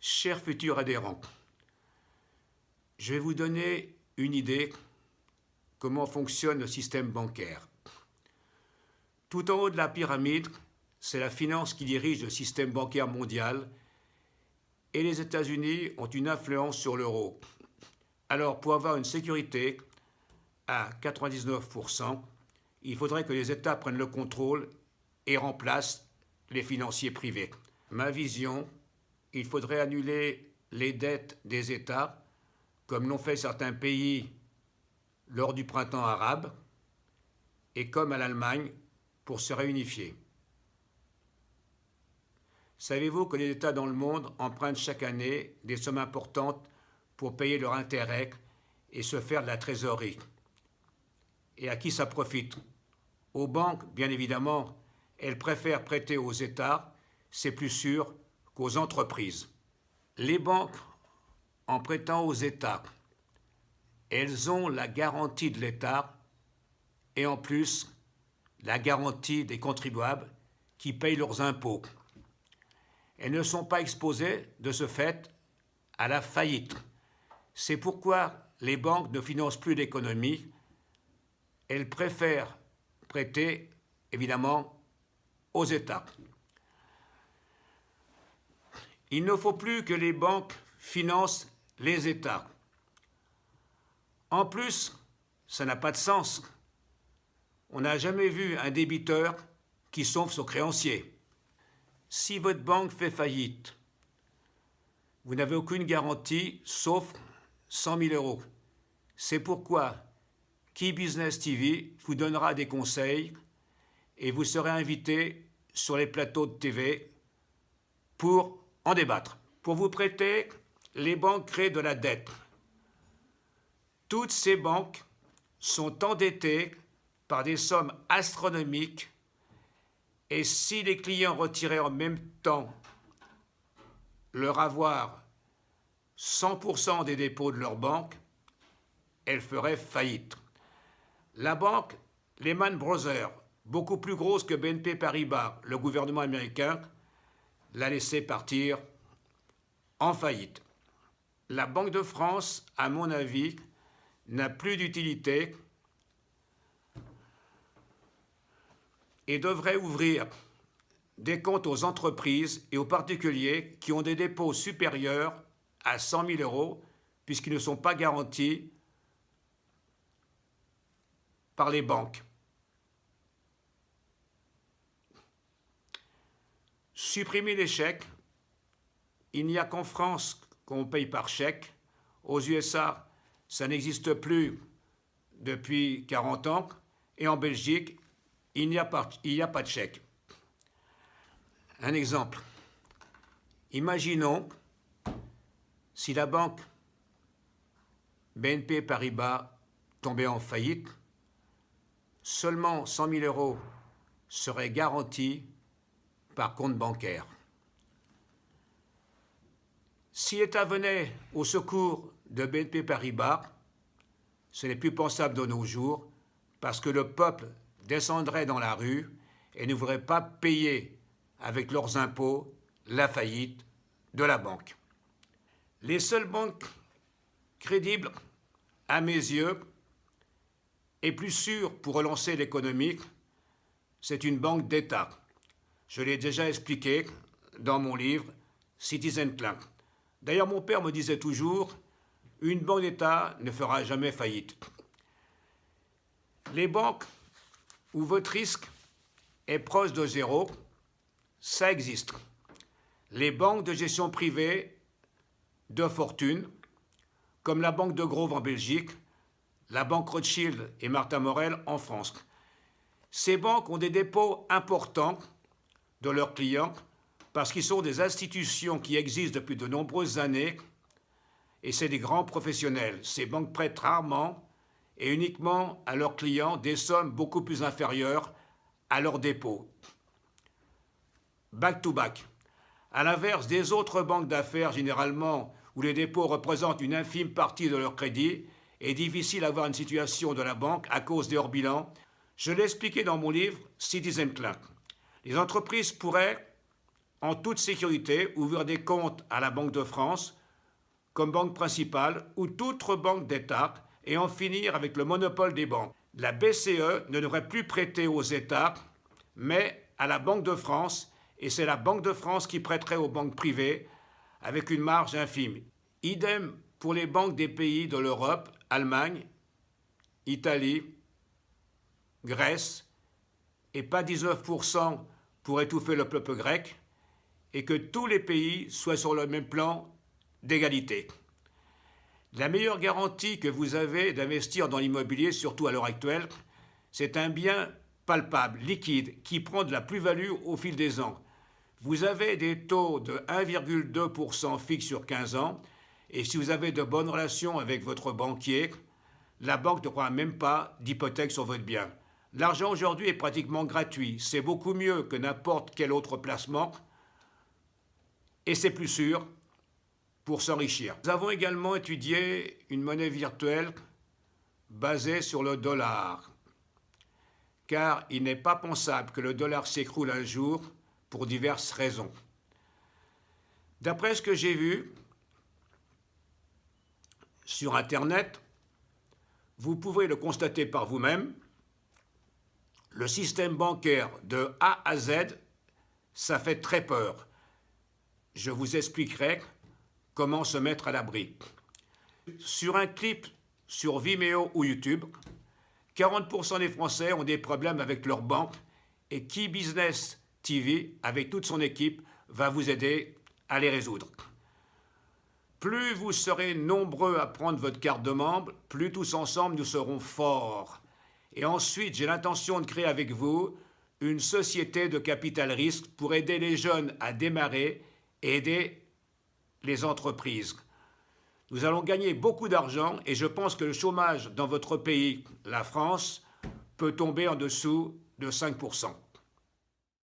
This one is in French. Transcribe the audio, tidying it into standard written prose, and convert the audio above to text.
Chers futurs adhérents, je vais vous donner une idée comment fonctionne le système bancaire. Tout en haut de la pyramide, c'est la finance qui dirige le système bancaire mondial et les États-Unis ont une influence sur l'euro. Alors, pour avoir une sécurité à 99%, il faudrait que les États prennent le contrôle et remplacent les financiers privés. Ma vision, il faudrait annuler les dettes des États, comme l'ont fait certains pays lors du printemps arabe, et comme à l'Allemagne, pour se réunifier. Savez-vous que les États dans le monde empruntent chaque année des sommes importantes pour payer leurs intérêts et se faire de la trésorerie? Et à qui ça profite? Aux banques, bien évidemment, elles préfèrent prêter aux États, c'est plus sûr qu'aux entreprises. Les banques, en prêtant aux États, elles ont la garantie de l'État et en plus la garantie des contribuables qui payent leurs impôts. Elles ne sont pas exposées, de ce fait, à la faillite. C'est pourquoi les banques ne financent plus l'économie. Elles préfèrent prêter, évidemment, aux États. Il ne faut plus que les banques financent les États. En plus, ça n'a pas de sens. On n'a jamais vu un débiteur qui sauve son créancier. Si votre banque fait faillite, vous n'avez aucune garantie sauf 100 000 euros. C'est pourquoi Key Business TV vous donnera des conseils et vous serez invité sur les plateaux de TV pour en débattre. Pour vous prêter, les banques créent de la dette. Toutes ces banques sont endettées par des sommes astronomiques et si les clients retiraient en même temps leur avoir 100% des dépôts de leur banque, elles feraient faillite. La banque Lehman Brothers, beaucoup plus grosse que BNP Paribas, le gouvernement américain, l'a laissé partir en faillite. La Banque de France, à mon avis, n'a plus d'utilité et devrait ouvrir des comptes aux entreprises et aux particuliers qui ont des dépôts supérieurs à 100 000 euros puisqu'ils ne sont pas garantis par les banques. Supprimer les chèques. Il n'y a qu'en France qu'on paye par chèque. Aux USA, ça n'existe plus depuis 40 ans. Et en Belgique, il n'y a pas de chèque. Un exemple. Imaginons si la banque BNP Paribas tombait en faillite, seulement 100 000 euros seraient garantis par compte bancaire. Si l'État venait au secours de BNP Paribas, ce n'est plus pensable de nos jours parce que le peuple descendrait dans la rue et ne voudrait pas payer avec leurs impôts la faillite de la banque. Les seules banques crédibles, à mes yeux, et plus sûres pour relancer l'économie, c'est une banque d'État. Je l'ai déjà expliqué dans mon livre Citizen Plan. D'ailleurs, mon père me disait toujours « Une banque d'État ne fera jamais faillite ». Les banques où votre risque est proche de zéro, ça existe. Les banques de gestion privée de fortune, comme la Banque de Grove en Belgique, la Banque Rothschild et Martin Morel en France. Ces banques ont des dépôts importants de leurs clients parce qu'ils sont des institutions qui existent depuis de nombreuses années et c'est des grands professionnels. Ces banques prêtent rarement et uniquement à leurs clients des sommes beaucoup plus inférieures à leurs dépôts. Back to back. À l'inverse des autres banques d'affaires, généralement, où les dépôts représentent une infime partie de leur crédit, est difficile d'avoir une situation de la banque à cause des hors-bilans. Je l'ai expliqué dans mon livre Citizen Plan. Les entreprises pourraient en toute sécurité, ouvrir des comptes à la Banque de France comme banque principale ou toute autre banque d'État et en finir avec le monopole des banques. La BCE ne devrait plus prêter aux États, mais à la Banque de France, et c'est la Banque de France qui prêterait aux banques privées avec une marge infime. Idem pour les banques des pays de l'Europe, Allemagne, Italie, Grèce, et pas 19% pour étouffer le peuple grec, et que tous les pays soient sur le même plan d'égalité. La meilleure garantie que vous avez d'investir dans l'immobilier, surtout à l'heure actuelle, c'est un bien palpable, liquide, qui prend de la plus-value au fil des ans. Vous avez des taux de 1,2% fixes sur 15 ans, et si vous avez de bonnes relations avec votre banquier, la banque ne prend même pas d'hypothèque sur votre bien. L'argent aujourd'hui est pratiquement gratuit, c'est beaucoup mieux que n'importe quel autre placement, et c'est plus sûr pour s'enrichir. Nous avons également étudié une monnaie virtuelle basée sur le dollar, car il n'est pas pensable que le dollar s'écroule un jour pour diverses raisons. D'après ce que j'ai vu sur Internet, vous pouvez le constater par vous-même, le système bancaire de A à Z, ça fait très peur. Je vous expliquerai comment se mettre à l'abri. Sur un clip sur Vimeo ou YouTube, 40% des Français ont des problèmes avec leur banque et Key Business TV, avec toute son équipe, va vous aider à les résoudre. Plus vous serez nombreux à prendre votre carte de membre, plus tous ensemble nous serons forts. Et ensuite, j'ai l'intention de créer avec vous une société de capital risque pour aider les jeunes à démarrer et aider les entreprises. Nous allons gagner beaucoup d'argent et je pense que le chômage dans votre pays, la France, peut tomber en dessous de 5%.